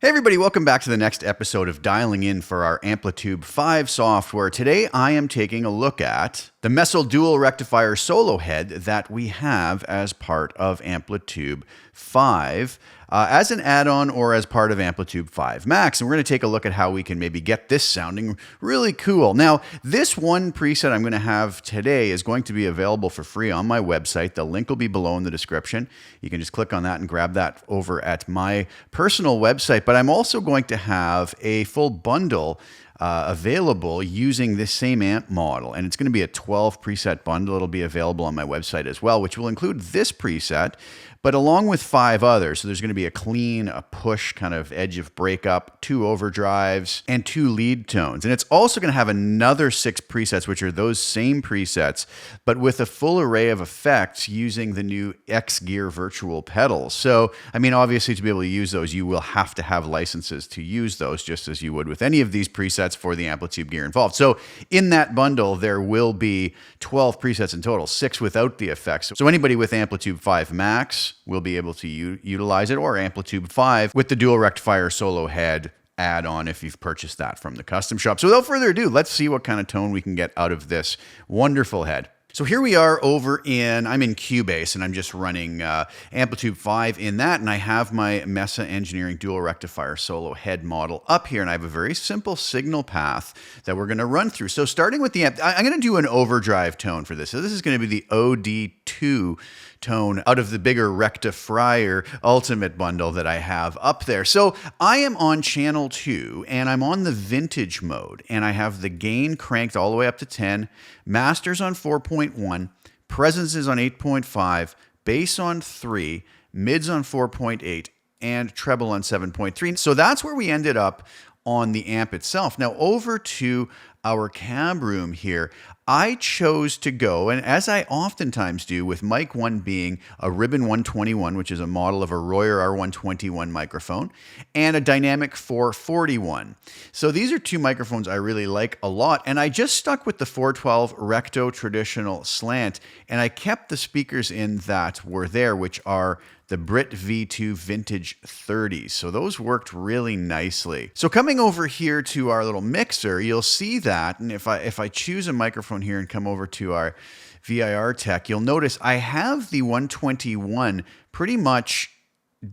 Hey everybody, welcome back to the next episode of Dialing In for our Amplitube 5 software. Today I am taking a look at the Mesa Dual Rectifier solo head that we have as part of Amplitube 5 as an add-on or as part of Amplitube 5 Max. And we're going to take a look at how we can maybe get this sounding really cool. Now, this one preset I'm going to have today is going to be available for free on my website. The link will be below in the description. You can just click on that and grab that over at my personal website. But I'm also going to have a full bundle available using this same amp model, and it's going to be a 12 preset bundle. It'll be available on my website as well, which will include this preset, but along with 5 others. So there's going to be a clean, a push kind of edge of breakup, 2 overdrives, and 2 lead tones. And it's also going to have another 6 presets, which are those same presets, but with a full array of effects using the new X Gear virtual pedals. So, I mean, obviously to be able to use those, you will have to have licenses to use those, just as you would with any of these presets for the Amplitube gear involved. So in that bundle, there will be 12 presets in total, 6 without the effects. So anybody with Amplitube 5 Max will be able to utilize it, or Amplitube 5 with the Dual Rectifier solo head add-on if you've purchased that from the custom shop. So without further ado, let's see what kind of tone we can get out of this wonderful head. So here we are over I'm in Cubase, and I'm just running Amplitube 5 in that, and I have my Mesa Engineering Dual Rectifier solo head model up here, and I have a very simple signal path that we're going to run through. So starting with the amp, I'm going to do an overdrive tone for this. So this is going to be the OD2 tone out of the bigger Rectifier Ultimate bundle that I have up there. So I am on channel 2, and I'm on the vintage mode, and I have the gain cranked all the way up to 10, masters on 4.1, presence is on 8.5, bass on 3, mids on 4.8, and treble on 7.3. So that's where we ended up on the amp itself. Now over to our cab room here, I chose to go, and as I oftentimes do, with mic 1 being a Ribbon 121, which is a model of a Royer R121 microphone, and a Dynamic 441. So these are 2 microphones I really like a lot, and I just stuck with the 412 Recto traditional slant, and I kept the speakers in that were there, which are the Brit V2 Vintage 30s. So those worked really nicely. So coming over here to our little mixer, you'll see that, and if I choose a microphone here and come over to our VIR tech, you'll notice I have the 121 pretty much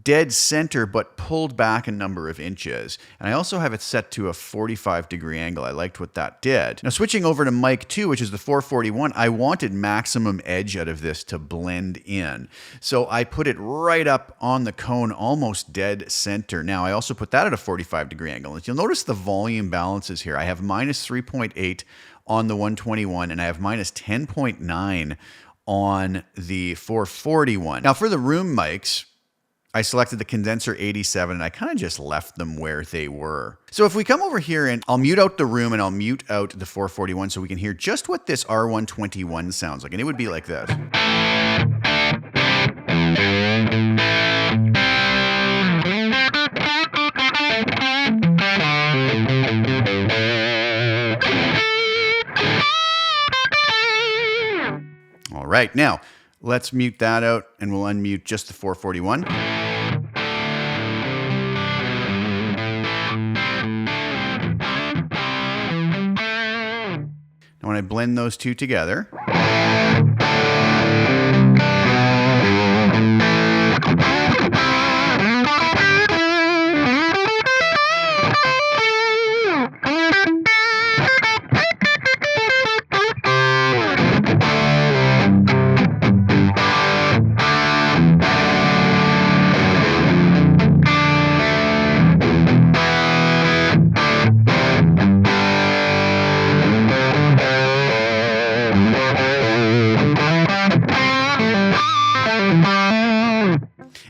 dead center, but pulled back a number of inches. And I also have it set to a 45-degree angle. I liked what that did. Now switching over to mic 2, which is the 441, I wanted maximum edge out of this to blend in. So I put it right up on the cone, almost dead center. Now I also put that at a 45-degree angle. And you'll notice the volume balances here. I have minus 3.8 on the 121, and I have minus 10.9 on the 441. Now for the room mics, I selected the condenser 87, and I kind of just left them where they were. So if we come over here, and I'll mute out the room and I'll mute out the 441 so we can hear just what this R121 sounds like. And it would be like this. All right, now let's mute that out, and we'll unmute just the 441. Now when I blend those 2 together,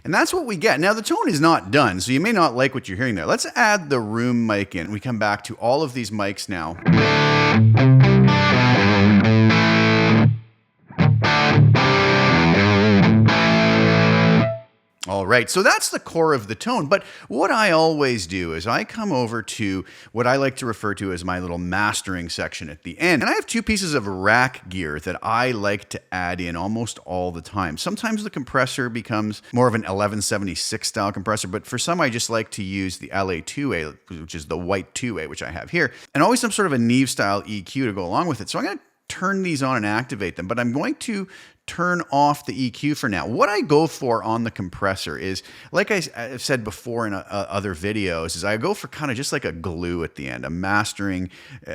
and that's what we get. Now, the tone is not done, so you may not like what you're hearing there. Let's add the room mic in. We come back to all of these mics now. All All right, so that's the core of the tone. But what I always do is I come over to what I like to refer to as my little mastering section at the end. And I have two pieces of rack gear that I like to add in almost all the time. Sometimes the compressor becomes more of an 1176 style compressor, but for some I just like to use the LA2A, which is the white 2A, which I have here, and always some sort of a Neve style EQ to go along with it. So I'm going to turn these on and activate them, but I'm going to turn off the EQ for now. What I go for on the compressor is, like I've said before in other videos, is I go for kind of just like a glue at the end, a mastering,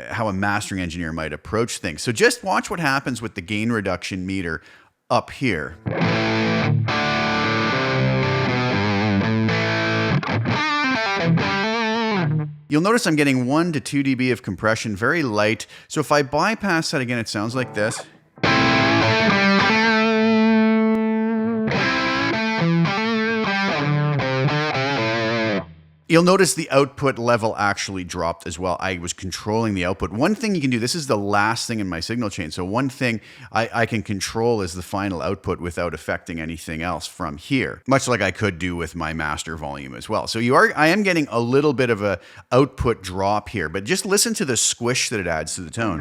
how a mastering engineer might approach things. So just watch what happens with the gain reduction meter up here. You'll notice I'm getting 1 to 2 dB of compression, very light. So if I bypass that again, it sounds like this. You'll notice the output level actually dropped as well. I was controlling the output. One thing you can do, this is the last thing in my signal chain. So one thing I can control is the final output without affecting anything else from here, much like I could do with my master volume as well. So I am getting a little bit of a output drop here, but just listen to the squish that it adds to the tone.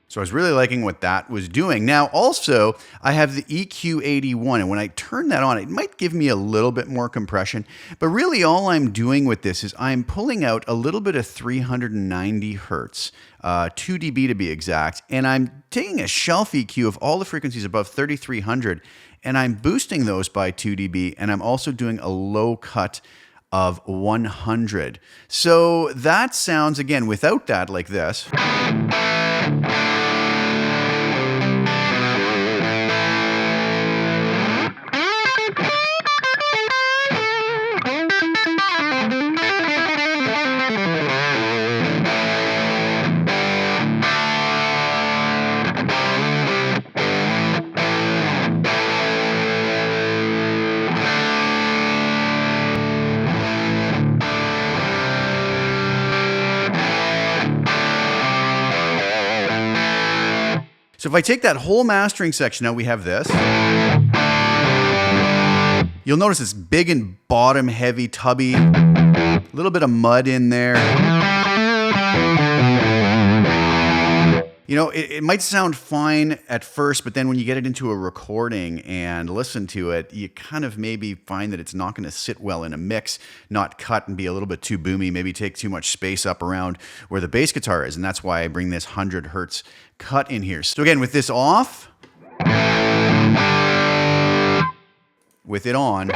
So I was really liking what that was doing. Now also, I have the EQ81, and when I turn that on, it might give me a little bit more compression, but really all I'm doing with this is I'm pulling out a little bit of 390 hertz, 2 dB to be exact, and I'm taking a shelf EQ of all the frequencies above 3300, and I'm boosting those by 2 dB, and I'm also doing a low cut of 100. So that sounds, again, without that, like this. So if I take that whole mastering section out, we have this. You'll notice it's big and bottom heavy, tubby, a little bit of mud in there. You know, it might sound fine at first, but then when you get it into a recording and listen to it, you kind of maybe find that it's not going to sit well in a mix, not cut and be a little bit too boomy, maybe take too much space up around where the bass guitar is. And that's why I bring this 100 hertz cut in here. So again, with this off, with it on,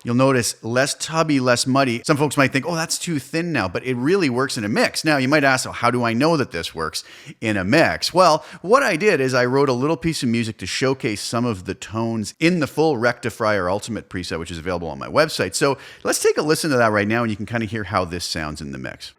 you'll notice less tubby, less muddy. Some folks might think, oh, that's too thin now, but it really works in a mix. Now, you might ask, oh, how do I know that this works in a mix? Well, what I did is I wrote a little piece of music to showcase some of the tones in the full Rectifier Ultimate preset, which is available on my website. So let's take a listen to that right now, and you can kind of hear how this sounds in the mix.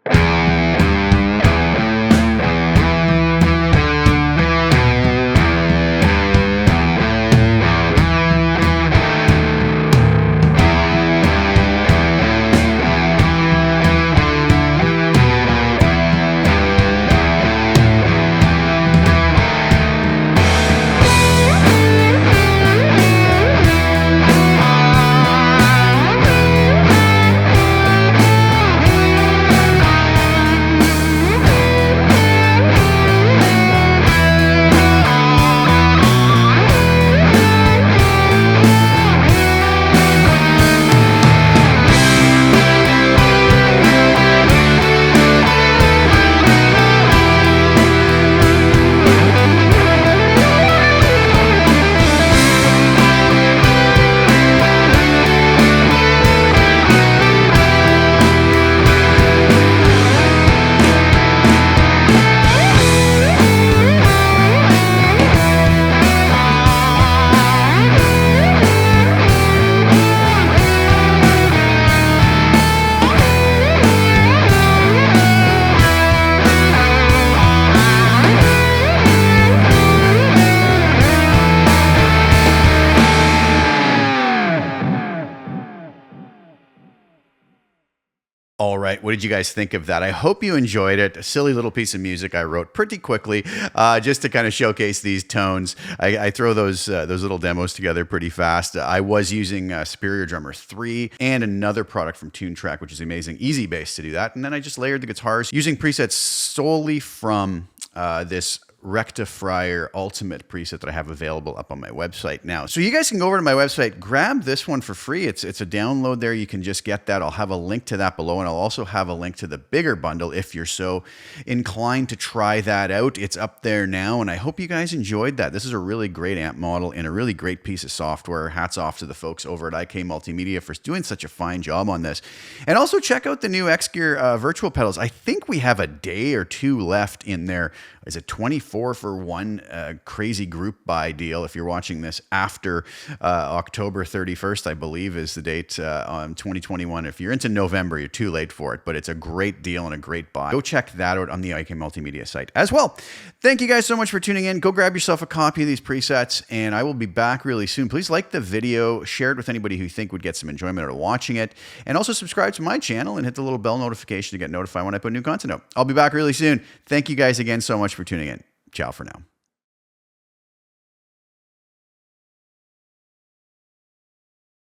All right, what did you guys think of that? I hope you enjoyed it. A silly little piece of music I wrote pretty quickly, just to kind of showcase these tones. I throw those little demos together pretty fast. I was using Superior Drummer 3 and another product from TuneTrack, which is amazing, Easy Bass, to do that. And then I just layered the guitars using presets solely from this Rectifier Ultimate preset that I have available up on my website now. So you guys can go over to my website, grab this one for free. It's a download there. You can just get that. I'll have a link to that below, and I'll also have a link to the bigger bundle if you're so inclined to try that out. It's up there now, and I hope you guys enjoyed that. This is a really great amp model and a really great piece of software. Hats off to the folks over at ikmultimedia for doing such a fine job on this. And also check out the new X-Gear virtual pedals. I think we have a day or two left in there. Is it 24 for one crazy group buy deal? If you're watching this after October 31st, I believe is the date on 2021. If you're into November, you're too late for it, but it's a great deal and a great buy. Go check that out on the IK Multimedia site as well. Thank you guys so much for tuning in. Go grab yourself a copy of these presets, and I will be back really soon. Please like the video, share it with anybody who you think would get some enjoyment out of watching it, and also subscribe to my channel and hit the little bell notification to get notified when I put new content out. I'll be back really soon. Thank you guys again so much for tuning in. Ciao for now.